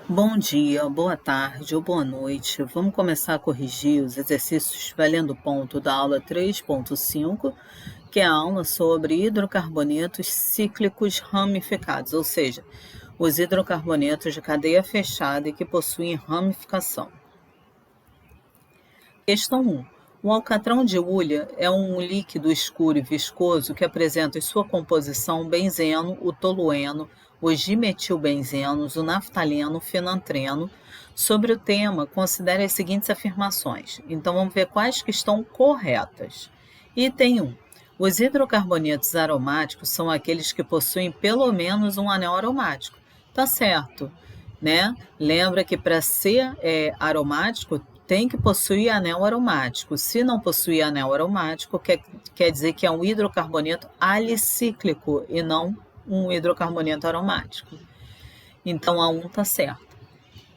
Bom dia, boa tarde ou boa noite. Vamos começar a corrigir os exercícios valendo ponto da aula 3.5, que é a aula sobre hidrocarbonetos cíclicos ramificados, ou seja, os hidrocarbonetos de cadeia fechada e que possuem ramificação. Questão 1. O alcatrão de Hulha é um líquido escuro e viscoso que apresenta em sua composição benzeno, o tolueno, os dimetilbenzenos, o naftaleno, o fenantreno. Sobre o tema, considere as seguintes afirmações. Então, vamos ver quais que estão corretas. Item 1. Os hidrocarbonetos aromáticos são aqueles que possuem pelo menos um anel aromático. Tá certo, né? Lembra que para ser aromático, tem que possuir anel aromático. Se não possuir anel aromático, quer dizer que é um hidrocarboneto alicíclico e não um hidrocarboneto aromático. Então, a 1 está certo.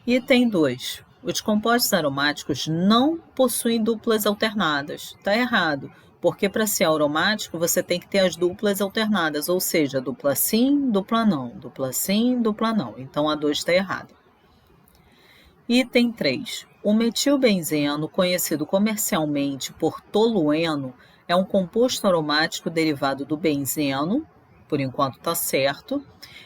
Item 2. Os compostos aromáticos não possuem duplas alternadas. Está errado, porque para ser aromático você tem que ter as duplas alternadas, ou seja, dupla sim, dupla não, dupla sim, dupla não. Então, a 2 está errada. Item 3. O metilbenzeno, conhecido comercialmente por tolueno, é um composto aromático derivado do benzeno, por enquanto está certo,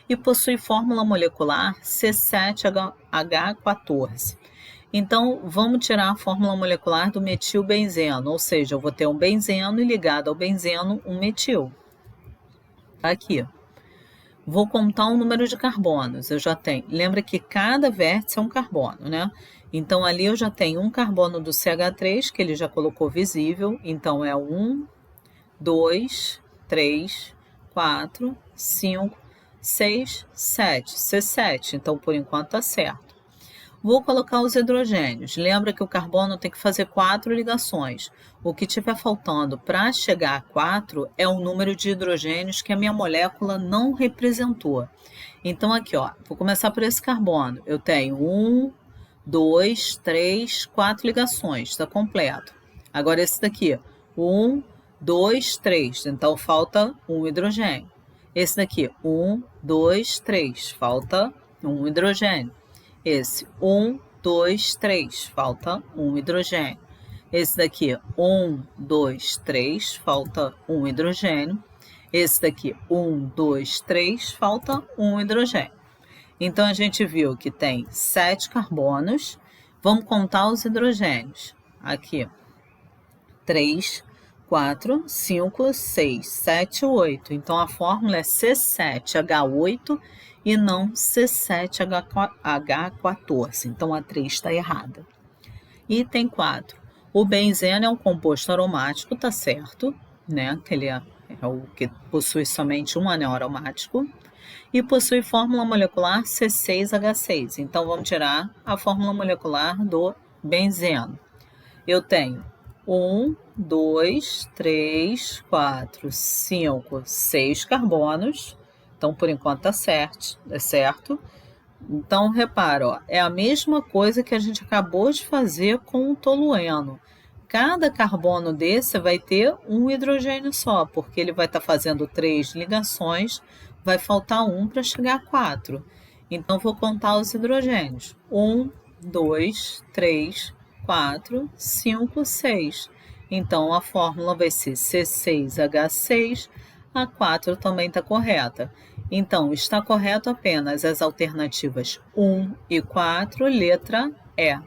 e possui fórmula molecular C7H14. Então, vamos tirar a fórmula molecular do metilbenzeno, ou seja, eu vou ter um benzeno e ligado ao benzeno um metil. Está aqui. Vou contar o número de carbonos, eu já tenho. Lembra que cada vértice é um carbono, né? Então, ali eu já tenho um carbono do CH3, que ele já colocou visível. Então, é 1, 2, 3, 4, 5, 6, 7. C7, então, por enquanto, está certo. Vou colocar os hidrogênios. Lembra que o carbono tem que fazer 4 ligações. O que estiver faltando para chegar a 4 é o número de hidrogênios que a minha molécula não representou. Então, aqui, ó, vou começar por esse carbono. Eu tenho 1, 2, 3, 4 ligações, está completo. Agora esse daqui, 1, 2, 3, então falta um hidrogênio. Esse daqui, 1, 2, 3, falta um hidrogênio. Esse, 1, 2, 3, falta um hidrogênio. Esse daqui, 1, 2, 3, falta um hidrogênio. Esse daqui, 1, 2, 3, falta um hidrogênio. Então, a gente viu que tem 7 carbonos. Vamos contar os hidrogênios. Aqui, 3, 4, 5, 6, 7, 8. Então, a fórmula é C7H8 e não C7H14. Então, a 3 está errada. Item 4. O benzeno é um composto aromático, tá certo, né? Que ele é o que possui somente um anel aromático. E possui fórmula molecular C6H6. Então, vamos tirar a fórmula molecular do benzeno. Eu tenho 1, 2, 3, 4, 5, 6 carbonos. Então, por enquanto, tá certo, é certo. Então, repara, ó, é a mesma coisa que a gente acabou de fazer com o tolueno. Cada carbono desse vai ter um hidrogênio só, porque ele vai estar fazendo 3 ligações, vai faltar um para chegar a 4. Então, vou contar os hidrogênios. 1, 2, 3, 4, 5, 6. Então, a fórmula vai ser C6H6, a 4 também está correta. Então, está correto apenas as alternativas 1 e 4, letra E.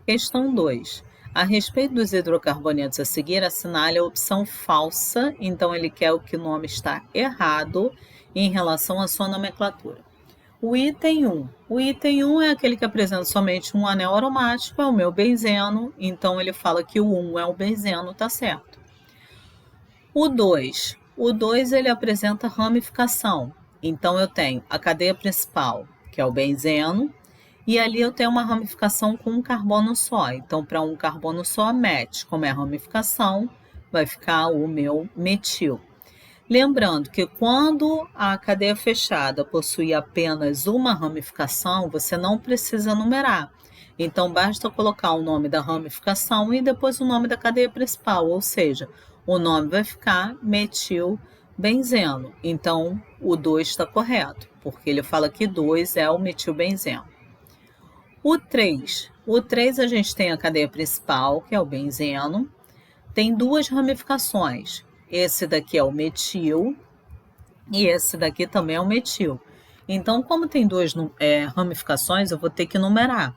Questão 2. A respeito dos hidrocarbonetos a seguir, assinale a opção falsa, então ele quer que o nome está errado em relação à sua nomenclatura. O item 1. O item 1 é aquele que apresenta somente um anel aromático, é o meu benzeno, então ele fala que o 1 é o benzeno, tá certo. O 2. O 2 ele apresenta ramificação, então eu tenho a cadeia principal, que é o benzeno, e ali eu tenho uma ramificação com um carbono só. Então, para um carbono só, met. Como é ramificação, vai ficar o meu metil. Lembrando que quando a cadeia fechada possui apenas uma ramificação, você não precisa numerar. Então, basta colocar o nome da ramificação e depois o nome da cadeia principal, ou seja, o nome vai ficar metil benzeno. Então, o 2 está correto, porque ele fala que 2 é o metilbenzeno. O 3 a gente tem a cadeia principal, que é o benzeno, tem duas ramificações. Esse daqui é o metil e esse daqui também é o metil. Então, como tem duas ramificações, eu vou ter que numerar.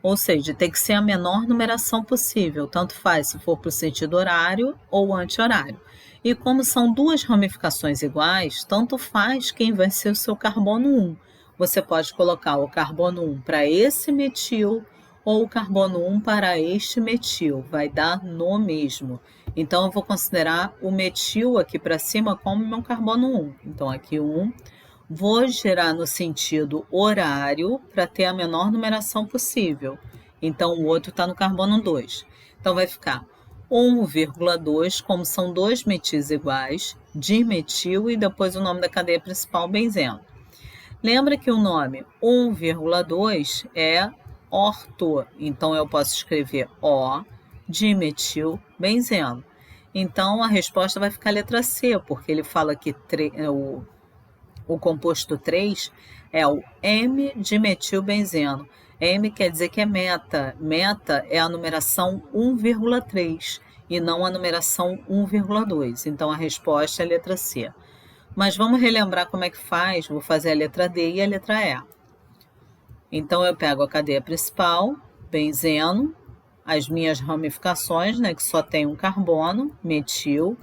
Ou seja, tem que ser a menor numeração possível, tanto faz se for para o sentido horário ou anti-horário. E como são duas ramificações iguais, tanto faz quem vai ser o seu carbono 1. Você pode colocar o carbono 1 para esse metil ou o carbono 1 para este metil, vai dar no mesmo. Então, eu vou considerar o metil aqui para cima como meu carbono 1. Então, aqui 1. Vou girar no sentido horário para ter a menor numeração possível. Então, o outro está no carbono 2. Então, vai ficar 1,2, como são dois metis iguais, dimetil e depois o nome da cadeia principal, benzeno. Lembra que o nome 1,2 é orto, então eu posso escrever O, dimetil, benzeno. Então, a resposta vai ficar a letra C, porque ele fala que o composto 3 é o M-dimetilbenzeno. M quer dizer que é meta. Meta é a numeração 1,3 e não a numeração 1,2. Então, a resposta é a letra C. Mas vamos relembrar como é que faz. Vou fazer a letra D e a letra E. Então, eu pego a cadeia principal, benzeno, as minhas ramificações, né, que só tem um carbono, metil.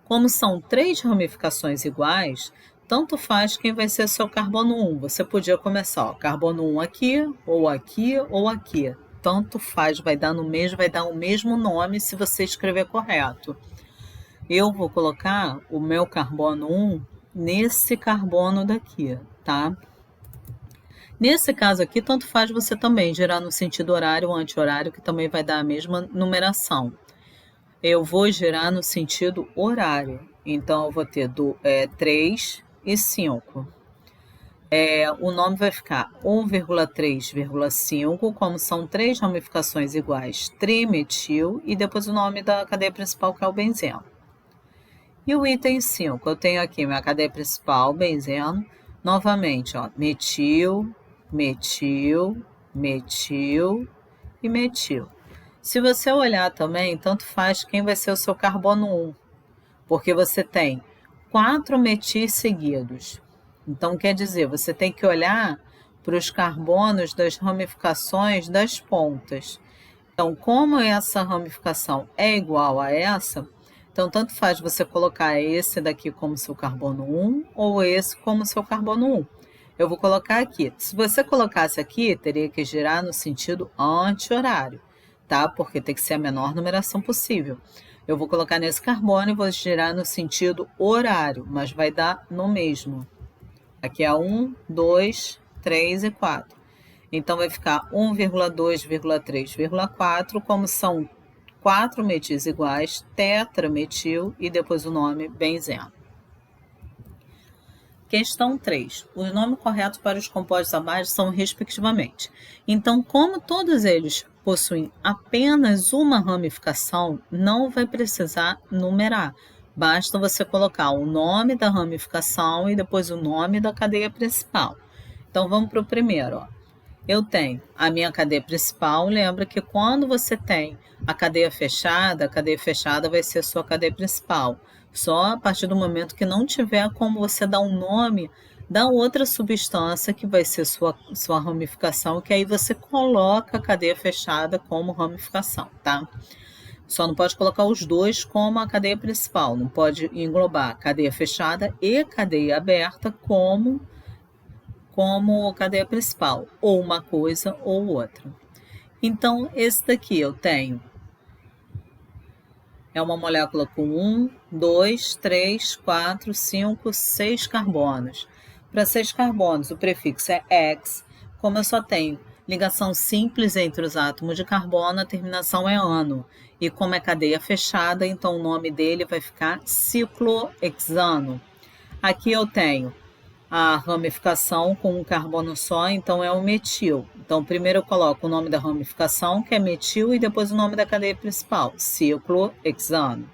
Como são 3 ramificações iguais, tanto faz quem vai ser seu carbono 1. Você podia começar, ó, carbono 1 aqui, ou aqui, ou aqui. Tanto faz, vai dar o mesmo nome se você escrever correto. Eu vou colocar o meu carbono 1 nesse carbono daqui, tá? Nesse caso aqui, tanto faz você também girar no sentido horário ou anti-horário, que também vai dar a mesma numeração. Eu vou girar no sentido horário. Então, eu vou ter 3 e 5. O nome vai ficar 1,3,5, como são 3 ramificações iguais, trimetil, e depois o nome da cadeia principal, que é o benzeno. E o item 5, eu tenho aqui minha cadeia principal, benzeno, novamente, ó, metil, metil, metil e metil. Se você olhar também, tanto faz quem vai ser o seu carbono 1, porque você tem 4 metis seguidos. Então, quer dizer, você tem que olhar para os carbonos das ramificações das pontas. Então, como essa ramificação é igual a essa, então tanto faz você colocar esse daqui como seu carbono 1 ou esse como seu carbono 1. Eu vou colocar aqui. Se você colocasse aqui, teria que girar no sentido anti-horário, tá? Porque tem que ser a menor numeração possível. Eu vou colocar nesse carbono e vou girar no sentido horário, mas vai dar no mesmo. Aqui é 1, 2, 3 e 4. Então, vai ficar 1,2,3,4, como são 4 metis iguais, tetrametil e depois o nome benzeno. Questão 3. Os nomes corretos para os compostos abaixo são respectivamente. Então, como todos eles possuem apenas uma ramificação, não vai precisar numerar. Basta você colocar o nome da ramificação e depois o nome da cadeia principal. Então, vamos para o primeiro. Ó. Eu tenho a minha cadeia principal. Lembra que quando você tem a cadeia fechada vai ser a sua cadeia principal. Só a partir do momento que não tiver como você dar um nome da outra substância que vai ser sua ramificação, que aí você coloca a cadeia fechada como ramificação, tá? Só não pode colocar os dois como a cadeia principal, não pode englobar cadeia fechada e cadeia aberta como cadeia principal, ou uma coisa ou outra. Então, esse daqui eu tenho é uma molécula com 1, 2, 3, 4, 5, 6 carbonos. Para 6 carbonos, o prefixo é X. Como eu só tenho ligação simples entre os átomos de carbono, a terminação é ano. E como é cadeia fechada, então o nome dele vai ficar ciclohexano. Aqui eu tenho a ramificação com um carbono só, então é o metil. Então, primeiro eu coloco o nome da ramificação, que é metil, e depois o nome da cadeia principal, ciclohexano.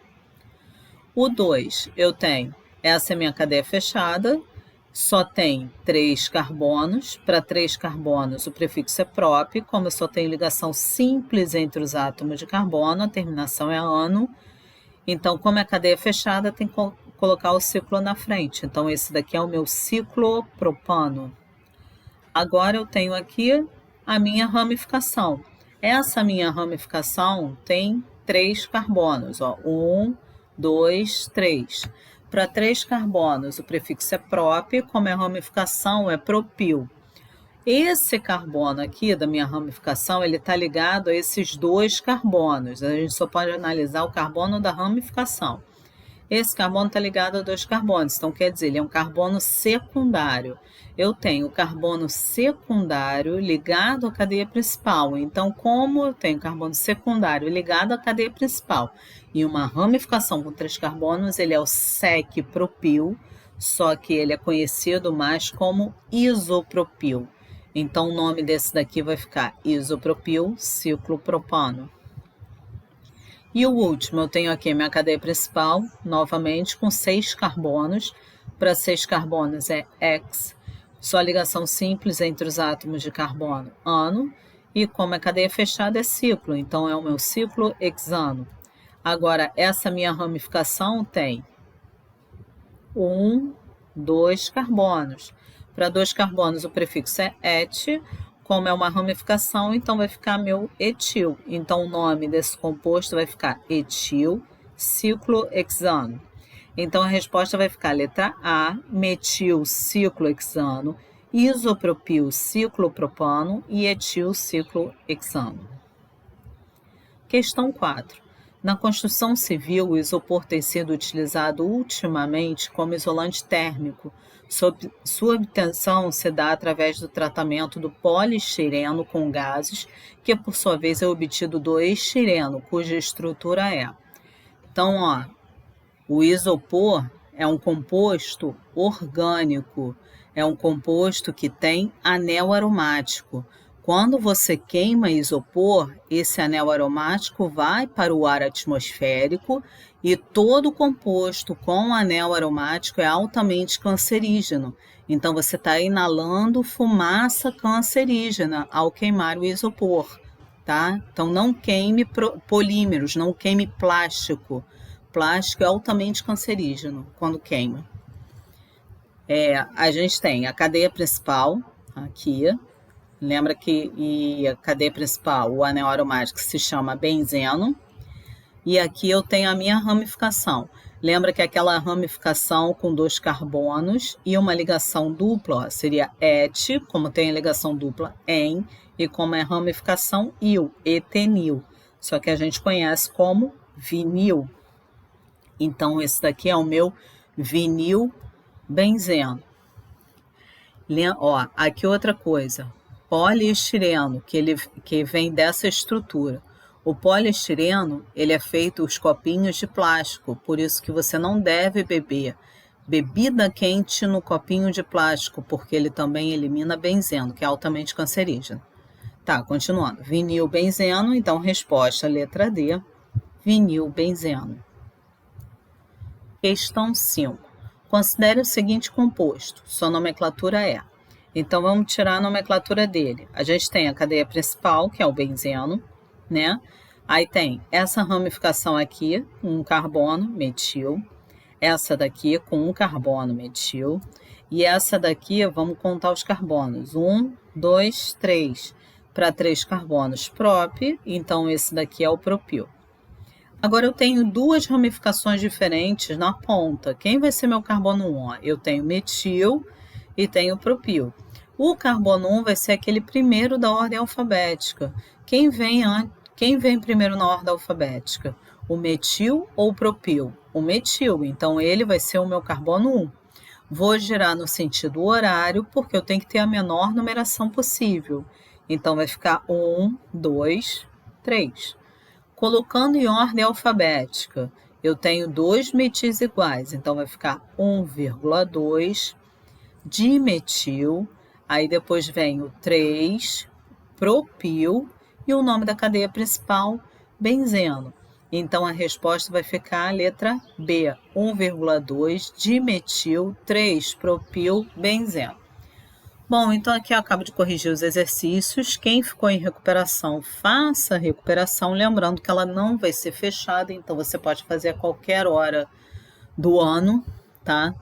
O 2, eu tenho Essa é minha cadeia fechada, só tem 3 carbonos. Para 3 carbonos, o prefixo é prop. Como eu só tenho ligação simples entre os átomos de carbono, a terminação é ano. Então, como é cadeia fechada, tem que colocar o ciclo na frente. Então, esse daqui é o meu ciclopropano. Agora eu tenho aqui a minha ramificação. Essa minha ramificação tem 3 carbonos, ó, 1, 2, 3. Para 3 carbonos, o prefixo é prop, como é ramificação, é propil. Esse carbono aqui da minha ramificação, ele está ligado a esses 2 carbonos. A gente só pode analisar o carbono da ramificação. Esse carbono está ligado a 2 carbonos, então quer dizer, ele é um carbono secundário. Eu tenho o carbono secundário ligado à cadeia principal. Então, como eu tenho carbono secundário ligado à cadeia principal e uma ramificação com 3 carbonos, ele é o sec-propil, só que ele é conhecido mais como isopropil. Então, o nome desse daqui vai ficar isopropil ciclopropano. E o último, eu tenho aqui minha cadeia principal, novamente, com 6 carbonos. Para 6 carbonos é X, só ligação simples entre os átomos de carbono, ano. E como é cadeia fechada, é ciclo, então é o meu ciclo hexano. Agora, essa minha ramificação tem 1, 2 carbonos. Para 2 carbonos, o prefixo é et. Como é uma ramificação, então vai ficar meu etil. Então, o nome desse composto vai ficar etil ciclohexano. Então, a resposta vai ficar letra A, metil ciclohexano, isopropil ciclopropano e etil ciclohexano. Questão 4. Na construção civil, o isopor tem sido utilizado ultimamente como isolante térmico. Sua obtenção se dá através do tratamento do poliestireno com gases, que por sua vez é obtido do estireno, cuja estrutura é. Então, ó, o isopor é um composto orgânico, é um composto que tem anel aromático. Quando você queima isopor, esse anel aromático vai para o ar atmosférico e todo composto com anel aromático é altamente cancerígeno. Então, você está inalando fumaça cancerígena ao queimar o isopor, tá? Então, não queime polímeros, não queime plástico. Plástico é altamente cancerígeno quando queima. A gente tem a cadeia principal aqui. Lembra que a cadeia principal, o anel aromático, se chama benzeno. E aqui eu tenho a minha ramificação. Lembra que aquela ramificação com 2 carbonos e uma ligação dupla, ó, seria et, como tem a ligação dupla, en, e como é ramificação, il, etenil. Só que a gente conhece como vinil. Então, esse daqui é o meu vinil benzeno. Ó, aqui outra coisa. Poliestireno, que vem dessa estrutura. O poliestireno, ele é feito os copinhos de plástico, por isso que você não deve beber bebida quente no copinho de plástico, porque ele também elimina benzeno, que é altamente cancerígeno. Tá, continuando. Vinil benzeno, então resposta letra D, vinil benzeno. Questão 5. Considere o seguinte composto, sua nomenclatura é. Então, vamos tirar a nomenclatura dele. A gente tem a cadeia principal, que é o benzeno, né? Aí tem essa ramificação aqui, um carbono, metil. Essa daqui com um carbono, metil. E essa daqui, vamos contar os carbonos. 1, 2, 3. Para 3 carbonos, prop. Então, esse daqui é o propil. Agora, eu tenho 2 ramificações diferentes na ponta. Quem vai ser meu carbono 1? Eu tenho metil e tenho propil. O carbono 1 vai ser aquele primeiro da ordem alfabética. Quem vem primeiro na ordem alfabética? O metil ou o propil? O metil, então ele vai ser o meu carbono 1. Vou girar no sentido horário, porque eu tenho que ter a menor numeração possível. Então, vai ficar 1, 2, 3. Colocando em ordem alfabética, eu tenho 2 metis iguais, então vai ficar 1,2 dimetil, aí depois vem o 3, propil, e o nome da cadeia principal, benzeno. Então, a resposta vai ficar a letra B, 1,2 dimetil 3-propilbenzeno. Bom, então aqui eu acabo de corrigir os exercícios. Quem ficou em recuperação, faça a recuperação, lembrando que ela não vai ser fechada, então você pode fazer a qualquer hora do ano, tá?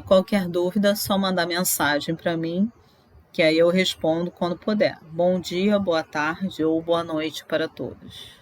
Qualquer dúvida, é só mandar mensagem para mim, que aí eu respondo quando puder. Bom dia, boa tarde ou boa noite para todos.